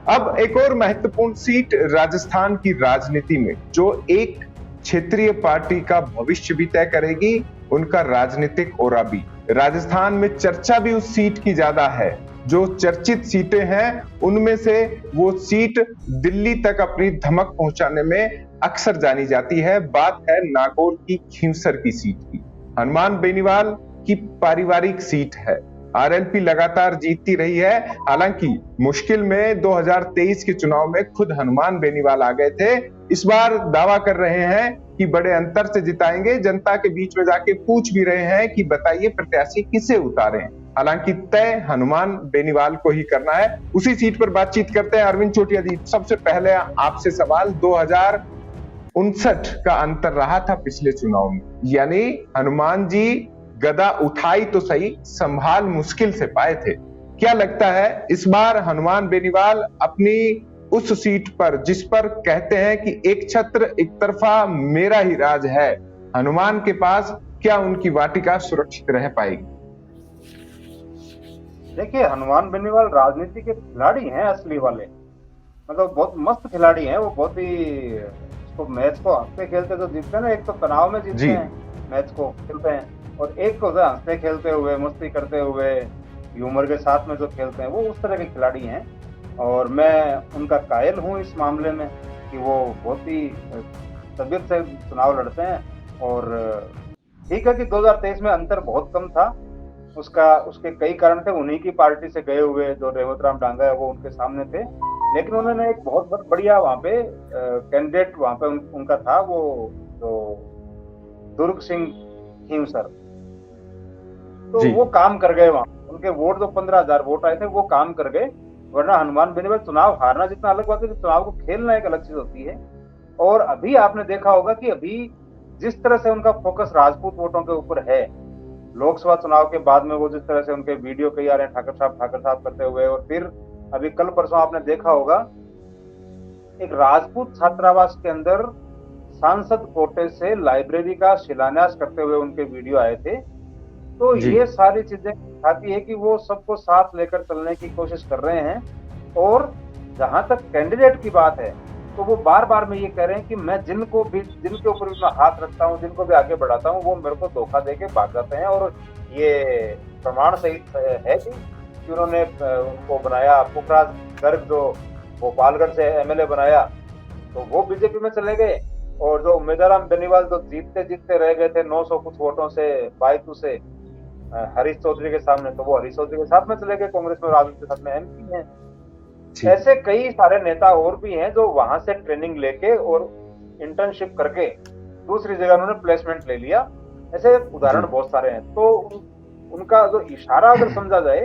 अब एक और महत्वपूर्ण सीट राजस्थान की राजनीति में, जो एक क्षेत्रीय पार्टी का भविष्य भी तय करेगी, उनका राजनीतिक ओरा भी। राजस्थान में चर्चा भी उस सीट की ज्यादा है। जो चर्चित सीटें हैं उनमें से वो सीट दिल्ली तक अपनी धमक पहुंचाने में अक्सर जानी जाती है। बात है नागौर की खींवसर की सीट की। हनुमान बेनीवाल की पारिवारिक सीट है। आरएलपी लगातार जीतती रही है। हालांकि मुश्किल में 2023 के चुनाव में खुद हनुमान बेनीवाल आ गए थे। इस बार दावा कर रहे हैं कि बड़े अंतर से जिताएंगे। जनता के बीच में जाके पूछ भी रहे हैं कि बताइए प्रत्याशी किसे उतारें। हालांकि तय हनुमान बेनीवाल को ही करना है। उसी सीट पर बातचीत करते हैं अरविंद चोटिया जी। सबसे पहले आपसे सवाल, 2059 का अंतर रहा था पिछले चुनाव में, यानी हनुमान जी गदा उठाई तो सही, संभाल मुश्किल से पाए थे। क्या लगता है इस बार हनुमान बेनीवाल अपनी उस सीट पर, जिस पर कहते हैं कि एक छत्र एक तरफा मेरा ही राज है, हनुमान के पास क्या उनकी वाटिका सुरक्षित रह पाएगी? देखिए, हनुमान बेनीवाल राजनीति के खिलाड़ी हैं, असली वाले। मतलब बहुत मस्त खिलाड़ी हैं वो, बहुत ही उसको मैच को हंसते खेलते तो जीतते हैं ना। एक तो तनाव में जीतते हैं मैच को खेलते हैं, और एक को हंसते खेलते हुए, मस्ती करते हुए, ह्यूमर के साथ में जो खेलते हैं, वो उस तरह के खिलाड़ी हैं। और मैं उनका कायल हूँ इस मामले में कि वो बहुत ही तबीयत से चुनाव लड़ते हैं। और ठीक है कि 2023 में अंतर बहुत कम था, उसके कई कारण थे। उन्हीं की पार्टी से गए हुए जो रेवत राम डांगा है वो उनके सामने थे, लेकिन उन्होंने एक बहुत बढ़िया वहाँ पे कैंडिडेट वहाँ पे उनका था, वो जो दुर्ग सिंह खींवसर, तो वो काम कर गए। वहाँ उनके वोट जो 15,000 वोट आए थे वो काम कर गए। वरना हनुमान बेनीवाल चुनाव हारना जितना अलग बात है, चुनाव को खेलना एक अलग चीज होती है। और अभी आपने देखा होगा कि अभी जिस तरह से उनका फोकस राजपूत वोटों के ऊपर है, लोकसभा चुनाव के बाद में वो जिस तरह से उनके वीडियो कई आ रहे हैं ठाकर साहब करते हुए, और फिर अभी कल परसों आपने देखा होगा एक राजपूत छात्रावास के अंदर सांसद कोटे से लाइब्रेरी का शिलान्यास करते हुए उनके वीडियो आए थे। तो ये सारी चीजें दिखाती है कि वो सबको साथ लेकर चलने की कोशिश कर रहे हैं। और जहां तक कैंडिडेट की बात है, तो वो बार बार में ये कह रहे हैं कि मैं जिनके ऊपर भी मैं हाथ रखता हूँ, जिनको भी आगे बढ़ाता हूँ, वो मेरे को धोखा देके भाग जाते हैं। और ये प्रमाण सहित है कि उन्होंने उनको बनाया, पुखराज गर्ग जो भोपालगढ़ से एमएलए बनाया, तो वो बीजेपी में चले गए। और जो उम्मीदवार बेनीवाल जो जीतते रह गए थे 900 कुछ वोटों से, बायतू से, हरीश चौधरी के सामने, तो वो हरीश चौधरी के साथ में चले गए कांग्रेस में, राजद के साथ में एमपी हैं। ऐसे कई सारे नेता और भी हैं जो वहां से ट्रेनिंग लेके और इंटर्नशिप करके दूसरी जगह उन्होंने प्लेसमेंट ले लिया। ऐसे उदाहरण बहुत सारे हैं। तो उनका जो इशारा अगर समझा जाए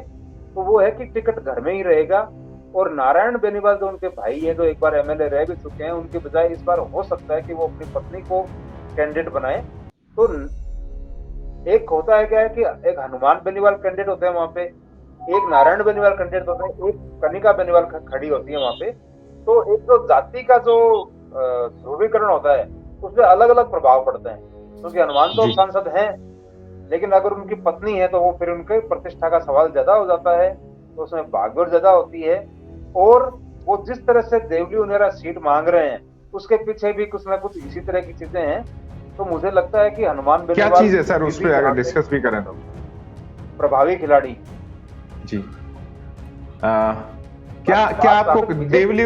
तो वो है कि टिकट घर में ही रहेगा। और नारायण बेनीवाल जो उनके भाई है, जो एक बार एमएलए रह भी चुके हैं, उनके बजाय इस बार हो सकता है कि वो अपनी पत्नी को कैंडिडेट बनाए। तो एक होता है क्या है कि एक हनुमान बेनीवाल कैंडिडेट होते हैं वहां पे, एक नारायण बेनीवाल कैंडिडेट होते हैं, एक कनिका बेनीवाल खड़ी होती है वहां पे। तो एक जो जाति का जो ध्रुवीकरण होता है, उसमें अलग अलग प्रभाव पड़ते हैं। क्योंकि हनुमान तो सांसद हैं, लेकिन अगर उनकी पत्नी है तो वो फिर उनके प्रतिष्ठा का सवाल ज्यादा हो जाता है, तो उसमें भागदौड़ ज्यादा होती है। और वो जिस तरह से देवली उनेरा सीट मांग रहे हैं, उसके पीछे भी कुछ ना कुछ इसी तरह की चीजें हैं। तो मुझे लगता है कि हनुमान बेनीवाल, क्या चीज है सर, उस पर अगर डिस्कस भी करें तो? प्रभावी खिलाड़ी जी। क्या आपको देवली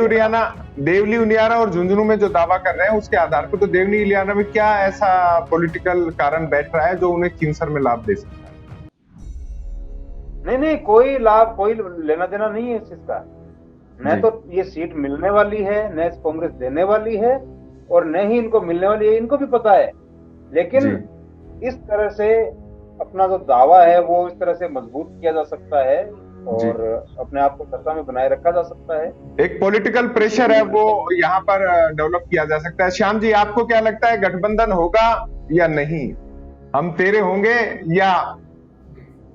उनियारा और झुंझुनू में जो दावा कर रहे हैं उसके आधार पर, तो देवली उनियारा में क्या ऐसा पॉलिटिकल कारण बैठ रहा है जो उन्हें खींवसर में लाभ दे सकता है? नहीं, कोई लाभ, कोई लेना देना नहीं है इस चीज का। न तो ये सीट मिलने वाली है, न कांग्रेस देने वाली है, और न ही इनको मिलने वाली है, इनको भी पता है। लेकिन इस तरह से अपना जो दावा है वो इस तरह से मजबूत किया जा सकता है और अपने आप को सत्ता में बनाए रखा जा सकता है। एक पॉलिटिकल प्रेशर है वो यहाँ पर डेवलप किया जा सकता है। श्याम जी, आपको क्या लगता है, गठबंधन होगा या नहीं? हम तेरे होंगे या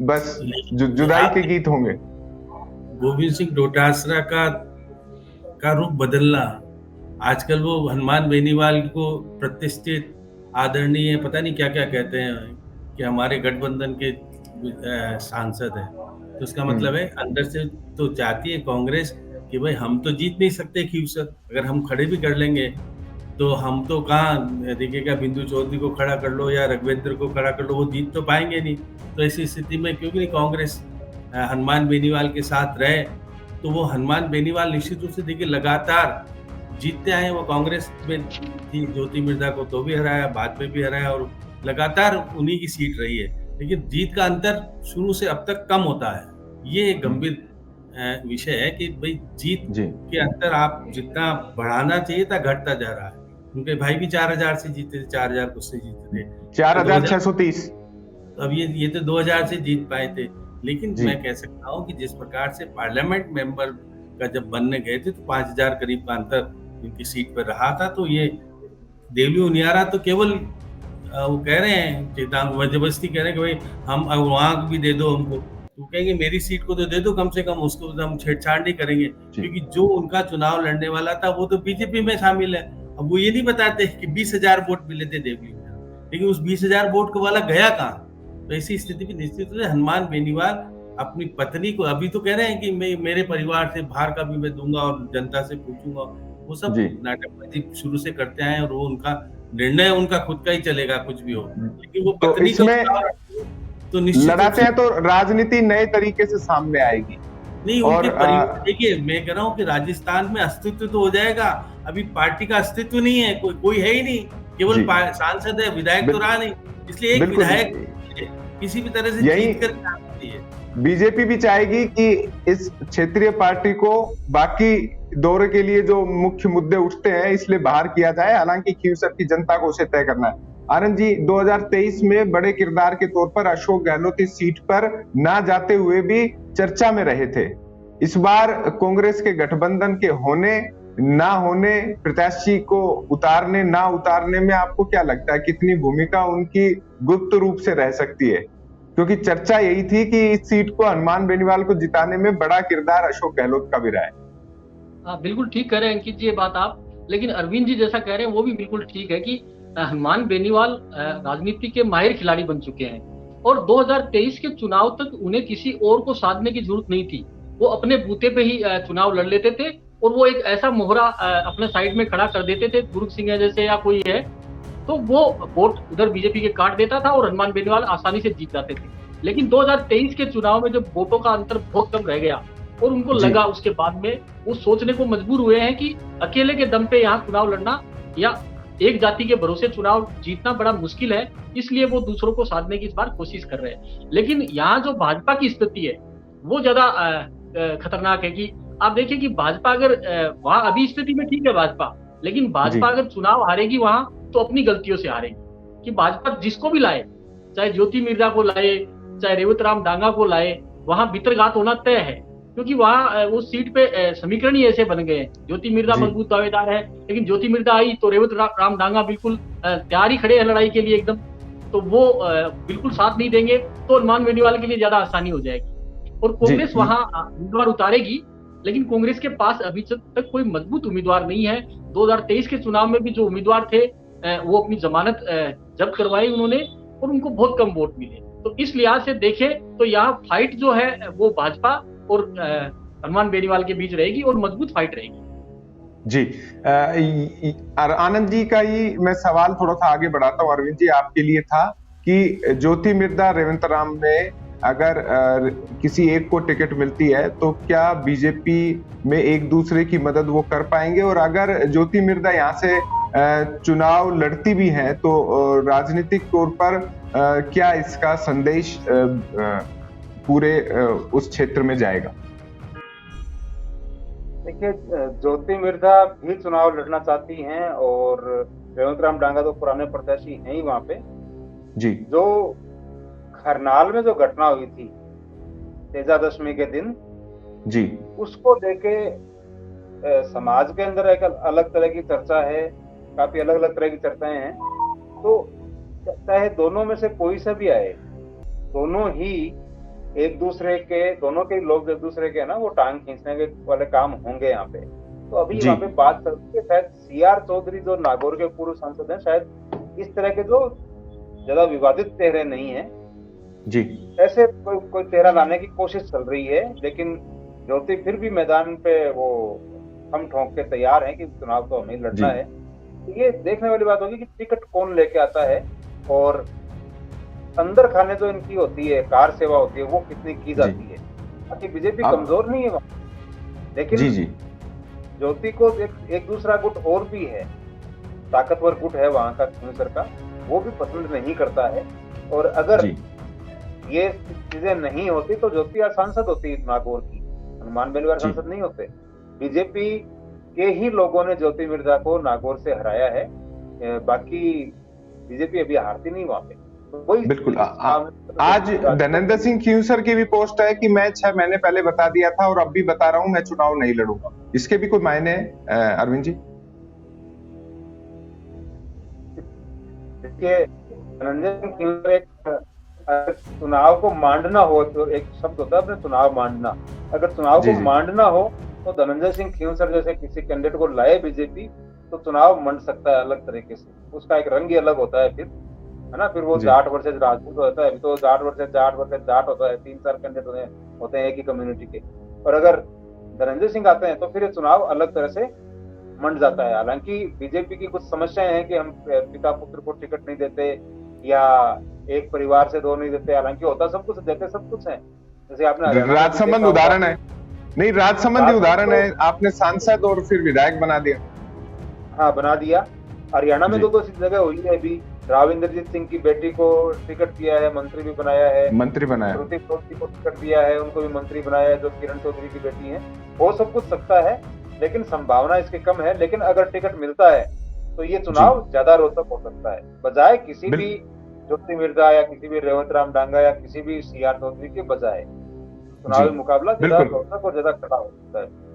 बस जुदाई के गीत होंगे? गोविंद सिंह डोटासरा का रूप बदलना, आजकल वो हनुमान बेनीवाल को प्रतिष्ठित, आदरणीय, पता नहीं क्या क्या कहते हैं कि हमारे गठबंधन के सांसद है, तो उसका मतलब है अंदर से तो चाहती है कांग्रेस कि भाई हम तो जीत नहीं सकते खींवसर, अगर हम खड़े भी कर लेंगे तो हम तो कहाँ देखिएगा, बिंदु चौधरी को खड़ा कर लो या रघुवेंद्र को खड़ा कर लो, वो जीत तो पाएंगे नहीं। तो ऐसी स्थिति में क्योंकि नहीं कांग्रेस हनुमान बेनीवाल के साथ रहे, तो वो हनुमान बेनीवाल निश्चित रूप से देखिए लगातार जीतते आए हैं। वो कांग्रेस में थी, ज्योति मिर्धा को तो भी हराया, बाद में भी हराया और लगातार उन्हीं की सीट रही है। लेकिन जीत का अंतर शुरू से अब तक कम होता है। ये एक गंभीर विषय है कि भाई जीत के अंतर आप जितना बढ़ाना चाहिए था घटता जा रहा है। उनके भाई भी 4000 से जीते थे, 4000 कुछ से जीते थे, 4630। अब ये तो 2000 से जीत पाए थे। लेकिन मैं कह सकता हूँ कि जिस प्रकार से पार्लियामेंट मेंबर का जब बनने गए थे तो 5000 करीब का अंतर इनकी सीट पर रहा था। तो ये देवली उनियारा तो केवल वो कह रहे हैं, जबरदस्ती कह रहे हैं कि भाई हम वहां भी दे दो हमको, तो कहेंगे मेरी सीट को तो दे दो कम से कम, उसको तो हम छेड़छाड़ नहीं करेंगे, क्योंकि जो उनका चुनाव लड़ने वाला था वो तो बीजेपी में शामिल है। अब वो ये नहीं बताते कि 20,000 वोट मिले थे देवली में, लेकिन उस 20,000 वोट को वाला गया कहाँ। तो ऐसी स्थिति में निश्चित रूप से हनुमान बेनीवाल अपनी पत्नी को अभी तो कह रहे हैं कि मैं मेरे परिवार से बाहर का भी मैं दूंगा और जनता से पूछूंगा, वो सब नाटकबाजी शुरू से करते आए और वो उनका निर्णय उनका खुद का ही चलेगा कुछ भी हो। लेकिन वो तो पत्नी इसमें तो निश्चित लड़ाते हैं तो राजनीति नए तरीके से सामने आएगी। नहीं, उनके परिवार देखिए, मैं कह रहा हूँ कि राजस्थान में अस्तित्व तो हो जाएगा। अभी पार्टी का अस्तित्व नहीं है, कोई है ही नहीं, केवल सांसद है, विधायक तो रहा नहीं, इसलिए एक विधायक किसी भी तरह से जीत कर आती है। बीजेपी भी चाहेगी कि इस क्षेत्रीय पार्टी को बाकी दौरे के लिए जो मुख्य मुद्दे उठते हैं इसलिए बाहर किया जाए, हालांकि खींवसर की जनता को उसे तय करना है। आनंद जी, 2023 में बड़े किरदार के तौर पर अशोक गहलोत इस सीट पर ना जाते हुए भी चर्चा में रहे थे। इस बार कांग्रेस के गठबंधन के होने ना होने, प्रत्याशी को उतारने ना उतारने में आपको क्या लगता है, कितनी भूमिका उनकी गुप्त रूप से रह सकती है? क्योंकि चर्चा यही थी कि इस सीट को हनुमान बेनीवाल को जिताने में बड़ा किरदार अशोक गहलोत का भी रहा है। बिल्कुल ठीक कह रहे हैं अंकित जी ये बात आप, लेकिन अरविंद जी जैसा कह रहे हैं वो भी बिल्कुल ठीक है कि हनुमान बेनीवाल राजनीति के माहिर खिलाड़ी बन चुके हैं और 2023 के चुनाव तक उन्हें किसी और को साधने की जरूरत नहीं थी। वो अपने बूते पे ही चुनाव लड़ लेते थे और वो एक ऐसा मोहरा अपने साइड में खड़ा कर देते थे, गुरु सिंह जैसे या कोई है, तो वो वोट उधर बीजेपी के काट देता था और हनुमान बेनीवाल आसानी से जीत जाते थे। लेकिन 2023 के चुनाव में जब वोटों का अंतर बहुत कम रह गया और उनको लगा, उसके बाद में वो सोचने को मजबूर हुए हैं कि अकेले के दम पे यहाँ चुनाव लड़ना या एक जाति के भरोसे चुनाव जीतना बड़ा मुश्किल है, इसलिए वो दूसरों को साधने की इस बार कोशिश कर रहे हैं। लेकिन यहाँ जो भाजपा की स्थिति है वो ज्यादा खतरनाक है कि आप देखिए कि भाजपा अगर वहां अभी स्थिति में ठीक है भाजपा, लेकिन भाजपा अगर चुनाव हारेगी वहां तो अपनी गलतियों से हारेगी। कि भाजपा जिसको भी लाए, चाहे ज्योति मिर्धा को लाए, चाहे रेवत राम डांगा को लाए, वहां भितरघात होना तय है, क्योंकि वहां वो सीट पे समीकरण ही ऐसे बन गए हैं। ज्योति मिर्धा मजबूत दावेदार है, लेकिन ज्योति मिर्धा आई तो रेवत राम डांगा बिल्कुल तैयार ही खड़े हैं लड़ाई के लिए एकदम, तो वो बिल्कुल साथ नहीं देंगे, तो हनुमान बेनीवाल के लिए ज्यादा आसानी हो जाएगी। और कांग्रेस वहां उम्मीदवार उतारेगी, लेकिन कांग्रेस के पास अभी तक कोई मजबूत उम्मीदवार नहीं है। 2023 के चुनाव में भी जो उम्मीदवार थे वो अपनी जमानत जब्त करवाई उन्होंने और उनको बहुत कम वोट मिले। तो इस लिहाज से देखें तो यहाँ फाइट जो है वो भाजपा और हनुमान बेनीवाल के बीच रहेगी और मजबूत फाइट रहेगी। जी, आनंद जी का ही मैं सवाल थोड़ा सा आगे बढ़ाता हूँ। अरविंद जी, आपके लिए था कि ज्योति मिर्धा रेवंत राम में अगर किसी एक को टिकट मिलती है तो क्या बीजेपी में एक दूसरे की मदद वो कर पाएंगे, और अगर ज्योति मिर्धा यहाँ से चुनाव लड़ती भी हैं तो राजनीतिक तौर पर क्या इसका संदेश पूरे उस क्षेत्र में जाएगा? देखिए, ज्योति मिर्धा भी चुनाव लड़ना चाहती हैं और रेवंत राम डांगा तो पुराने प्रत्याशी हैं ही वहां पे जी। जो खरनाल में जो घटना हुई थी तेजा दशमी के दिन जी, उसको लेके समाज के अंदर एक अलग तरह की चर्चा है, काफी अलग अलग तरह की चर्चाएं हैं। तो चाहे दोनों में से कोई सा भी आए, दोनों ही एक दूसरे के, दोनों के लोग एक दूसरे के ना वो टांग खींचने के वाले काम होंगे यहाँ पे। तो अभी यहाँ पे बात चलती है, शायद CR चौधरी जो नागौर के पूर्व सांसद हैं, शायद इस तरह के जो ज्यादा विवादित चेहरे नहीं है जी, ऐसे कोई चेहरा लाने की कोशिश चल रही है। लेकिन ज्योति फिर भी मैदान पे वो हम ठोंक के तैयार हैं कि चुनाव तो हमें लड़ना जी। है। तो ये देखने वाली बात होगी कि टिकट कौन लेके आता है, और अंदर खाने जो इनकी होती है, कार सेवा होती है, वो कितनी की जी। जाती है। बाकी बीजेपी अब कमजोर नहीं है वहाँ, लेकिन जी, जी। ज्योति को एक दूसरा गुट और भी है, ताकतवर गुट है वहाँ का खींवसर का, वो भी पसंद नहीं करता है। और अगर जी। ये चीजें नहीं होती तो ज्योति आज सांसद होती नागौर की, हनुमान बेनीवाल जी। सांसद नहीं होते। बीजेपी के ही लोगों ने ज्योति मिर्जा को नागौर से हराया है, बाकी बीजेपी अभी हारती नहीं वहां पे। तो वही बिल्कुल। आज धर्मेंद्र सिंह खींवसर की भी पोस्ट है कि मैं 6 महीने पहले बता दिया था और अब भी बता रहा हूं मैं चुनाव नहीं लड़ूंगा। इसके भी कोई मायने हैं अरविंद जी? देखिए, धनंजय सिंह खींवसर एक, अगर चुनाव को मांडना हो तो एक शब्द होता है अपने, चुनाव मांडना। अगर चुनाव जी, को जी। मांडना हो तो धनंजय सिंह खींवसर जैसे किसी कैंडिडेट को लाए बीजेपी तो चुनाव मंड सकता है अलग तरीके से, उसका एक रंग ही अलग होता है फिर, है ना। फिर वो जी। जाट वर्सेज राजपूत होता है, अभी तो जाट वर्सेज जाट होता है, 3-4 कैंडिडेट होते हैं एक ही कम्युनिटी के। और अगर धनंजय सिंह आते हैं तो फिर ये चुनाव अलग तरह से मंड जाता है। हालांकि बीजेपी की कुछ समस्याएं हैं कि हम पिता पुत्र को टिकट नहीं देते या एक परिवार से 2 नहीं देते, हालांकि होता सब कुछ, देते सब कुछ है। जैसे आपने हरियाणा में भी राजसमंद देखा होगा। उदाहरण है। नहीं, राजसमंद ही उदाहरण तो, है, आपने सांसद और फिर विधायक बना दिया। हाँ, बना दिया। हरियाणा में जी। तो ऐसी जगह हुई है अभी, राव इंद्रजीत सिंह की बेटी को टिकट दिया है, मंत्री भी बनाया है। मंत्री बनाया। श्रुति चौधरी को टिकट दिया है, उनको भी मंत्री बनाया है, जो किरण चौधरी की बेटी है। हो सब कुछ सकता है, लेकिन संभावना इसकी कम है। लेकिन अगर टिकट मिलता है तो ये चुनाव ज्यादा रोचक हो सकता है, बजाय किसी भी ज्योति मिर्जा या किसी भी रेवंत राम डांगा या किसी भी सीआर चौधरी के बजाय चुनावी मुकाबला ज्यादा रोचक और ज्यादा कड़ा हो सकता है।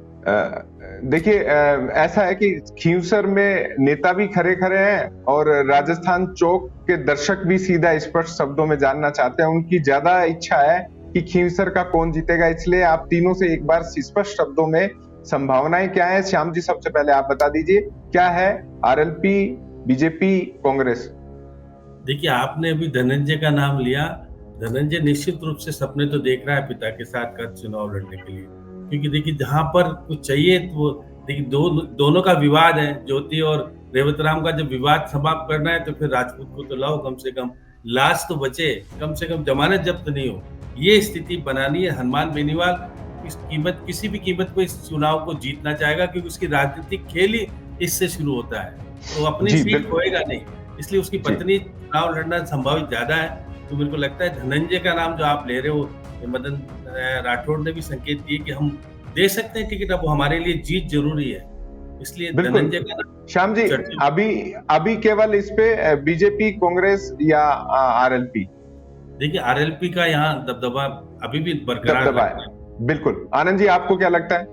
देखिए, ऐसा है कि खींवसर में नेता भी खरे खरे हैं और राजस्थान चौक के दर्शक भी सीधा स्पष्ट शब्दों में जानना चाहते हैं। उनकी ज्यादा इच्छा है कि खींवसर का कौन जीतेगा, इसलिए आप तीनों से एक बार स्पष्ट शब्दों में संभावनाएं क्या है। श्याम जी, सबसे पहले आप बता दीजिए क्या है आरएलपी, बीजेपी, कांग्रेस? देखिए, आपने अभी धनंजय का नाम लिया। धनंजय निश्चित रूप से सपने तो देख रहा है पिता के साथ का चुनाव लड़ने के लिए, क्योंकि देखिए जहां पर कुछ चाहिए तो देखिए दोनों का विवाद है। ज्योति और रेवत राम का जब विवाद समाप्त करना है तो फिर राजपूत को तो लाओ, कम से कम लाश तो बचे, कम से कम जमानत जब्त नहीं हो। ये स्थिति बनानी है। हनुमान बेनीवाल किसी भी कीमत पर इस चुनाव को जीतना चाहेगा, क्योंकि उसकी राजनीतिक खेल ही इससे शुरू होता है। तो अपनी सीट खोएगा नहीं, इसलिए उसकी पत्नी चुनाव लड़ना संभावित ज्यादा है। तो मेरे को लगता है धनंजय का नाम जो आप ले रहे हो, मदन राठौड़ ने भी संकेत दिए कि हम दे सकते हैं टिकट, अब हमारे लिए जीत जरूरी है, इसलिए धनंजय का नाम। श्याम जी, अभी केवल इस पे बीजेपी, कांग्रेस या आरएलपी? देखिए, आरएलपी का यहाँ दबदबा अभी भी बरकरार है। बिल्कुल। आनंद जी, आपको क्या लगता है?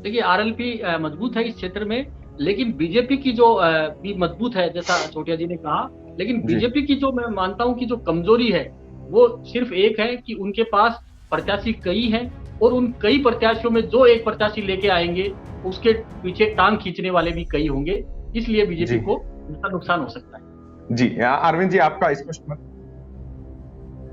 देखिए, आरएलपी मजबूत है इस क्षेत्र में, लेकिन बीजेपी की जो भी मजबूत है, जैसा छोटिया जी ने कहा। लेकिन बीजेपी की जो मैं मानता हूं कि जो कमजोरी है वो सिर्फ एक है कि उनके पास प्रत्याशी कई हैं, और उन कई प्रत्याशियों में जो एक प्रत्याशी लेके आएंगे उसके पीछे टांग खींचने वाले भी कई होंगे, इसलिए बीजेपी को उसका नुकसान हो सकता है। जी, अरविंद जी, आपका स्पष्ट मत?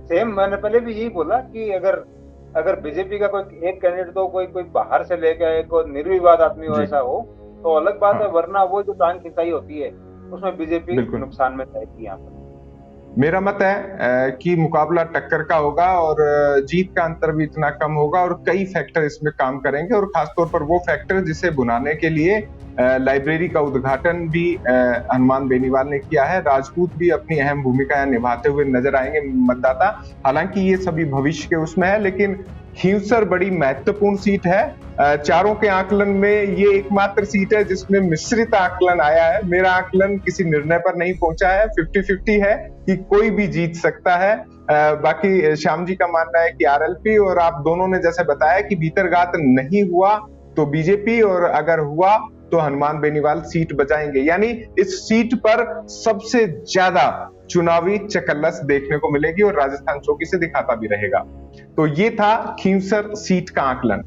सेम, मैंने पहले भी यही बोला कि अगर बीजेपी का कोई एक कैंडिडेट तो कोई बाहर से लेके आए, कोई निर्विवाद आदमी हो, ऐसा हो तो अलग बात है, वरना वो जो टांग खिंचाई होती है उसमें बीजेपी नुकसान में जाएगी। यहाँ पर मेरा मत है कि मुकाबला टक्कर का होगा और जीत का अंतर भी इतना कम होगा और कई फैक्टर इसमें काम करेंगे, और खासतौर पर वो फैक्टर जिसे बुनाने के लिए लाइब्रेरी का उद्घाटन भी हनुमान बेनीवाल ने किया है। राजपूत भी अपनी अहम भूमिका निभाते हुए नजर आएंगे मतदाता। हालांकि ये सभी भविष्य के उसमें है, लेकिन खींवसर बड़ी महत्वपूर्ण सीट है। चारों के आकलन में ये एकमात्र सीट है जिसमें मिश्रित आकलन आया है। मेरा आकलन किसी निर्णय पर नहीं पहुंचा है, 50-50 है कि कोई भी जीत सकता है। बाकी श्याम जी का मानना है कि आरएलपी, और आप दोनों ने जैसे बताया कि भीतरघात नहीं हुआ तो बीजेपी, और अगर हुआ तो हनुमान बेनीवाल सीट बचाएंगे। यानी इस सीट पर सबसे ज्यादा चुनावी चकल्लस देखने को मिलेगी और राजस्थान चौकी से दिखाता भी रहेगा। तो ये था खींवसर सीट का आकलन।